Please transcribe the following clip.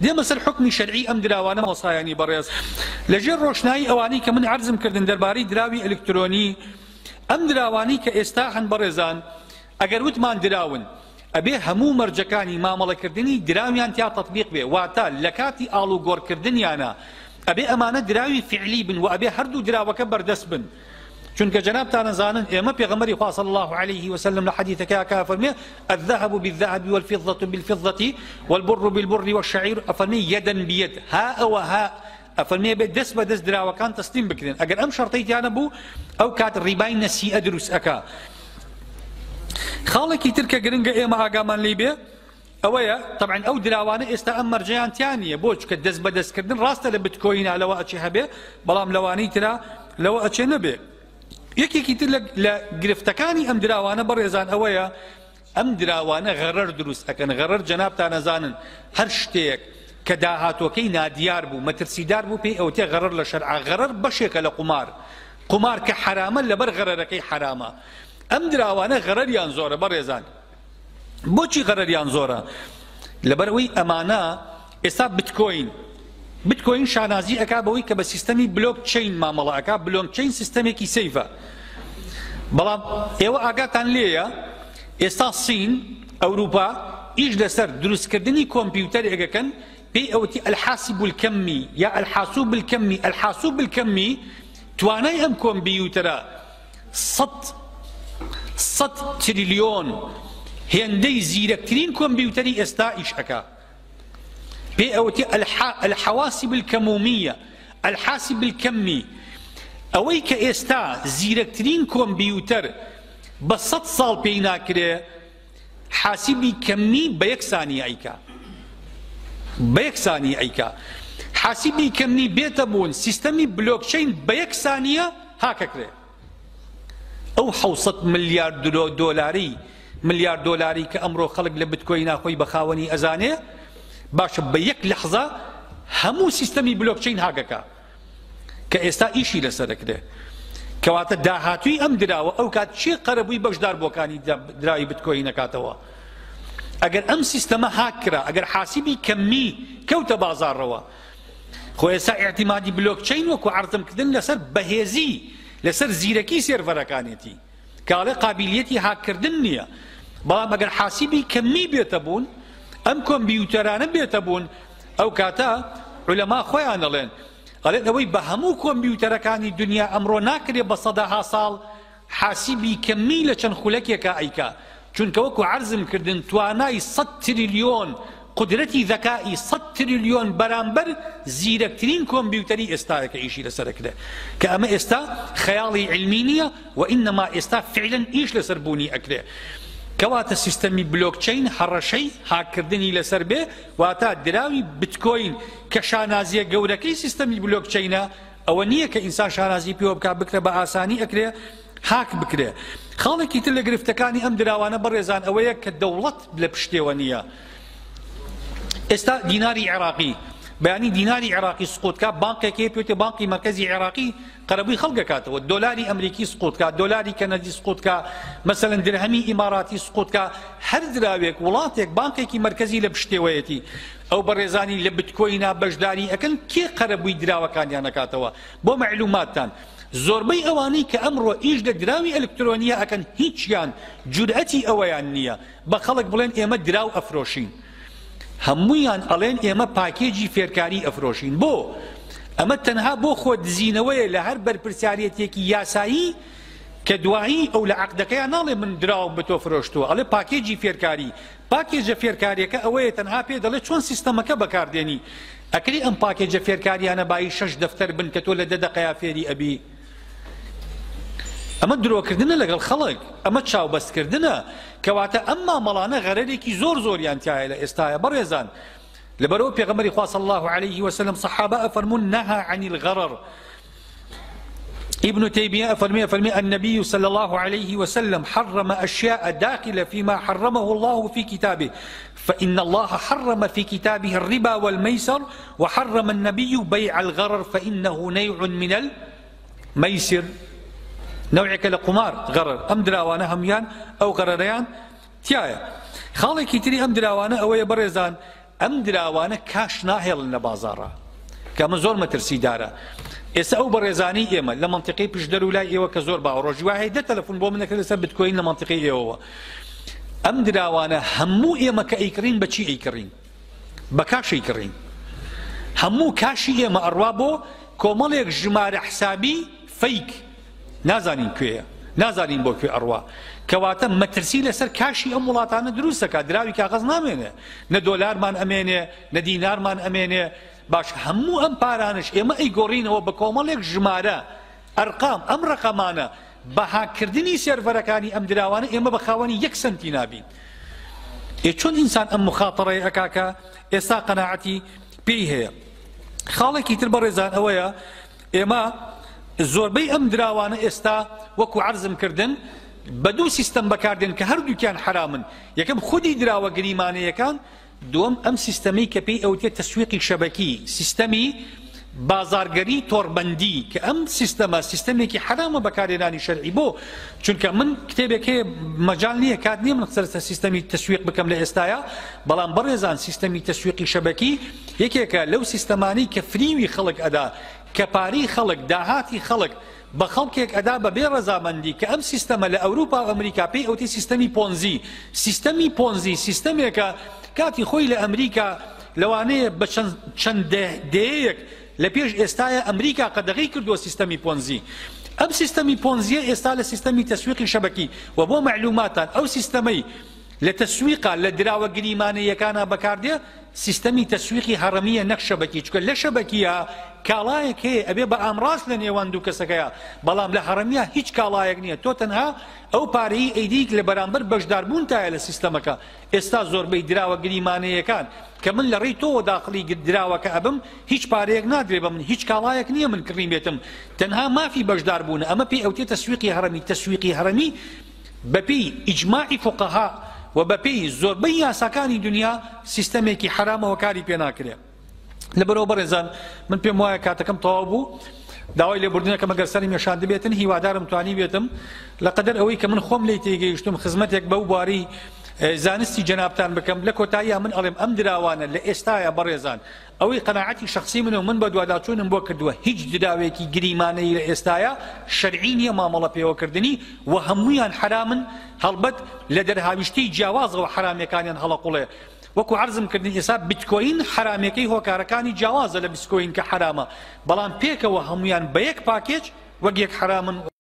دي مثل حكمي شرعي أم دراوانة وصاياني بريز لجر روشناي أواني كمن عرزم كردن درباري دراوي إلكتروني أم دراواني كإستاحن بريزان أجر وتمان دراون أبي همو مرجكاني ما ملكردني دراويان تيا تطبيق به واتا لكاتي آلو غور كردني أنا أبي أمانة دراوي فعلي بن وأبي هردو دراوة بردس بن چونك جناب تانا زانن اما پیغمبر صلى الله عليه وسلم لحديث كا فرمي الذهب بالذهب والفضة بالفضة والبر بالبر والشعير افرمي يدا بيد ها او ها افرمي بدس بدس دراوة كان تسليم بكرين اگر ام شرطيتي انا بو او كات الرباي نسي ادرس اكا خالكي تلك قرنقا اما اقامان ليبيا اويا طبعا او دراوانه استا ام مرجيان ثانيه بوش كدس بدس كردن راسته لبتكوين على واتشي هبه بلام لواني ترى لو اتشي نبي یەکێکی تر لە گرفتەکانی ئەم دراوانە بەڕێزان ئەوەیە ئەم دراوانە غەرەر دروست ئەکەن غەرەر جەنابتان نەزانن هەر شتێک کە داهاتوەکەی نادیار بوو مەترسیدار بوو پێی ئەوتێ غەرەر لە شەرعا غەرەر بەشێکە لە قمار کە حرامە لەبەر غەرەرەکەی حرامە ئەم دراوانە غەرەریان زۆرە بەڕێزان بۆچی غەرەریان زۆرە لەبەرەوەی ئەمانە ئێستا بتكوين شانازي اكا بوي كبا سيستمي بلوك تشين ماملا اكا بلوك تشين سيستمي كي سيفا بلام ايوا اكا ليا استا الصين اوروبا ايش لسر دروس كردني كمبيوتر اكا كان بي اوتي الحاسب الكمي يا الحاسوب الكمي تواناي ام كمبيوترا صد تريليون هندي زيركترين كمبيوتري استا ايش اكا بأوتي الحواسب الكمومية الحاسب الكمي أويك إستا زيركترين كمبيوتر بصد صال بينا كده حاسبي كمي بيك ثانية أيكا حاسبي كمي بيتبون سيستمي بلوكشين بيك ثانية هاكا كده أو حوصت مليار دولاري كأمرو خلق لبتكوين أخوي بخاوني أزاني باش بيك لحظة همو سيستمي بلوكشين هاكاكا كإستا إيشي لسرك ده كواتا داهاتوي أم دراوة أو كات شي قربوي بشدار بوكاني دراوي بتكوين كاتوا أجر أم سيستما هاكرا أجر حاسبي كمي كوتا بازار روا خو إستا اعتمادي بلوكشين وكو عرضم كدن لسر بهيزي لسر زيركي سيرفر كانتي كالي قابليتي هاكردن نيا بلام أجر حاسبي كمي بيتبون ام كمبيوترانه بيتبون او كاتا علماء خويان لين قالت اوي بهمو كمبيوتركاني الدنيا امرو ناكري بصدها صال حاسبي كميله چن خلكيكا ايكا چونك وكو عرزم كردن تواناي 100 تريليون قدرتي ذكائي 100 تريليون برامبر زيركترين كمبيوتري استاك ايشي لسرك ده كاما استا خيالي علمينيه وانما استا فعلا ايش لسربوني اكده كواتا سيستمي بلوكشين حرشي هاكردني لسربه واتا دراوي بتكوين كشانازيه جوركي سيستمي بلوكشين او نيه كانسان شانازي بيو بكا بكره باساني اكره هاك بكره خالكي تلغرفتكاني ام دراوانا برزان اويا كدولت بلبشتيوانيه استا ديناري عراقي بياني ديناري عراقي سقوط كا بانكي كيبيوتي بانكي مركزي عراقي قربي خلقه كاتو الدولاري امريكي سقوط كا دولاري كندي سقوط كا مثلا درهمي اماراتي سقوط كا هر دراويك ولاتك بانكي مركزي لبشتويتي او بريزاني لبتكوينا بجداري اكن كي قربي دراوا كان يانا كاتوا بو معلوماتان زوربي اواني كامرو ايش دراوي الكترونيه اكن هيچيان جرأتي اويان نيه بخلق بلين ايما دراو افروشين همویان ئەڵێن ئێمە پاکێجی فێرکاری ئەفرۆشین بۆ ئەمە تەنها بۆ خۆ دزینەوەیە لە هەر بەرپرسیارەتێکی یاسایی کە دوایی ئەو لە عەقدەکەیان ناڵێ من دراوم بە تۆ فرۆشتووە ئەڵێ پاکێجی فێرکاری پاکێجە فێرکاریەکە ئەوەیە تەنها پێ دەڵێ چۆن سیستەمەکە بەکاردێنی ئەکرێ ئەم پاکێجە فێرکاریانە بای 6 دەفتەر بن کە تۆ لە 10 دقەیە فێری ئەبی ئەمە درۆکردنە لەگەڵ خەڵک ئەمە چاوبەستکردنە کەواتە ئەم مامەڵانە غەرەرێکی زۆریان تایە لە ئێستاە بەڕێزان لەبەرەوە پێغەمبەری خوا صلی الله عليه وسلم صحابە ئەفەرمون نهى عن الغرر ابن تيمية فرمي النبي صلى الله عليه وسلم حرم أشياء داخلة فيما حرمه الله في كتابه فإن الله حرم في كتابه الربا والميسر وحرم النبي بيع الغرر فإنه نوع من الميسر نوعك لقمار غرر أم دراوانا هميان أو غرريان تيايا خالي كتري أم دراوانا أو يبرزان ئەم دراوانە کاش ناهێڵن لە بازاڕە کە ئەمە زۆر مەترسیدارە. ئێستا ئەو بەڕێزانی ئێمە لە منتیقەی پشدەر و لای ئێوە کە زۆر باوەڕۆژی وایە دە تەلەفۆن بۆ من دەکرێت لەسەر بتکۆین لە منتیقەی ئێوەوە. ئەم دراوانە هەموو ئێمە کە ئەیکڕین بەچی ئەیکڕین؟ بە کاش ئەیکڕین. هەموو کاشی ئێمە ئەڕوا بۆ کۆمەڵێک ژمارە حسابی فەیک، نازانین کوێیە، نازانین بۆ کوێ ئەڕوا، کەواتە مەترسی لەسەر کاشی ئەم وڵاتانە دروستەکە. دراوی کاغەز نامێنێ، نە دۆلارمان ئەمێنێ، نە دینارمان ئەمێنێ. باش هەموو ئەم پارانش ئێمە ئەیگۆڕینەوە بە کۆمەڵێک ژمارە ئەرقام. ئەم ڕقەمانە بەهاکردنی سێرڤەرەکانی ئەم دراوانە ئێمە بە خاوەنی 1 سنتی نابین. چۆن ئینسان ئەم مخاطڕەیە ئەکاکە ئێستا قەناعەتی پێی هەیە. خاڵێکی تر بەڕێزان ئەوەیە ئێمە زۆربەی ئەم دراوانە ئێستا وەکو عەرزم کردن بە دوو سیستەم بەکاردێن کە هەردووکیان حرامن. یەکەم خودی دراوە گریمانەیەکان، دووەم ئەم سیستەمەی کە پێی ئەوتێت تەسویقی شەبەکی، سیستەمی بازارگەری تۆڕبەندی، کە ئەم سیستەمە سیستەمێکی حرامە بەکارهێنانی شەرعی. بۆ چونکە من کتێبێک هەیە مەجال نییە، کات نییە من سەرەتا سیستەمی تەسویق بکەم لە ئێستاە، بەڵام بەڕێزان سیستەمی تەسویقی شەبەکی یەکێکە لەو سیستەمانەی کە فریوی خەڵک ئەدا، کە پارەی خەڵک، داهاتی خەڵک بە خەڵکێک ئەدا بە بێ ڕەزامەندی، کە ئەم سیستەمە لە ئەوروپا و ئەمریکا پێی ئەوتی سیستەمی پۆنزی. سیستەمی پۆنزی سیستەمێکە کاتی خۆی لە ئەمریکا لەوانەیە بە چەند دەیەک لە پێش ئێستاە ئەمریکا قەدەغی کردووە سیستەمی پۆنزی. ئەم سیستەمی پۆنزیە ئێستا لە سیستەمی تەسویقی شەبەکی. و بۆ معلوماتان ئەو سیستەمەی لە تەسویقا لە دراوە گریمانەیەکانە بەکاردێ سیستەمی تەسویقی هەڕەمیە نەک شەبەکی، چونکە لە شەبەکیە کاڵایەک هەیە ئەبێ بە ئامڕاست لە نێوان دوو کەسەکەیە، بەڵام لە هەڕەمیە هیچ کاڵایەک نییە. تۆ تەنها ئەو پارەی ئەیدیک لە بەرامبەر بەشداربوون تایە لە سیستەمەکە. ئێستا زۆربەی دراوە گریمانەیەکان کە من لە ڕێی تۆوە داخلی دراوەکە ئەبم، هیچ پارەیەک نادرێ بە من، هیچ کاڵایەک نییە من کڕیم بێتم، تەنها مافی بەشداربوون. ئەمە پێی ئەوتێ تەسویقی هەڕەمی. تەسویقی هەڕەمی بەپێی ئیجماعی فوقەها و بەپێی زۆربەی یاساکانی دنیا سیستەمێکی حرامەوە کاری پێ ناکرێ. لەبەرەوە بەڕێزان من پێم وایە کاتەکەم تەواو بوو. داوای لێبوردنەکە مەگەر سەری مێشان دەبێتن هیوادارم توانی بێتم لەقەدەر ئەوەی کە من خۆم لێی تێگەیشتم خزمەتێک بەو بواری زانستی جەنابتان بکەم. لە کۆتاییە من ئەڵێم ئەم دراوانە لە ئێستاە بەڕێزان ئەوەی قەناعەتی شخصی منە و من بە دوواداچوونم بۆ کردووە، هیچ دراوێکی گریمانەی لە ئێستاە شەرعی نییە مامەڵە پێوەکردنی و هەموویان حرامن، هەڵبەت لە دەرهاویشتەی جیاوازەوە حرامەکانیان هەڵەقوڵێ. وەکو عەرزم کردنی ئێستا بیتکۆین حرامەکەی هۆکارەکانی جیاوازە لە بیتکۆین کە حرامە، بەڵام پێکەوە هەمویان بە یەک پاکێج وەک یەک حرامن.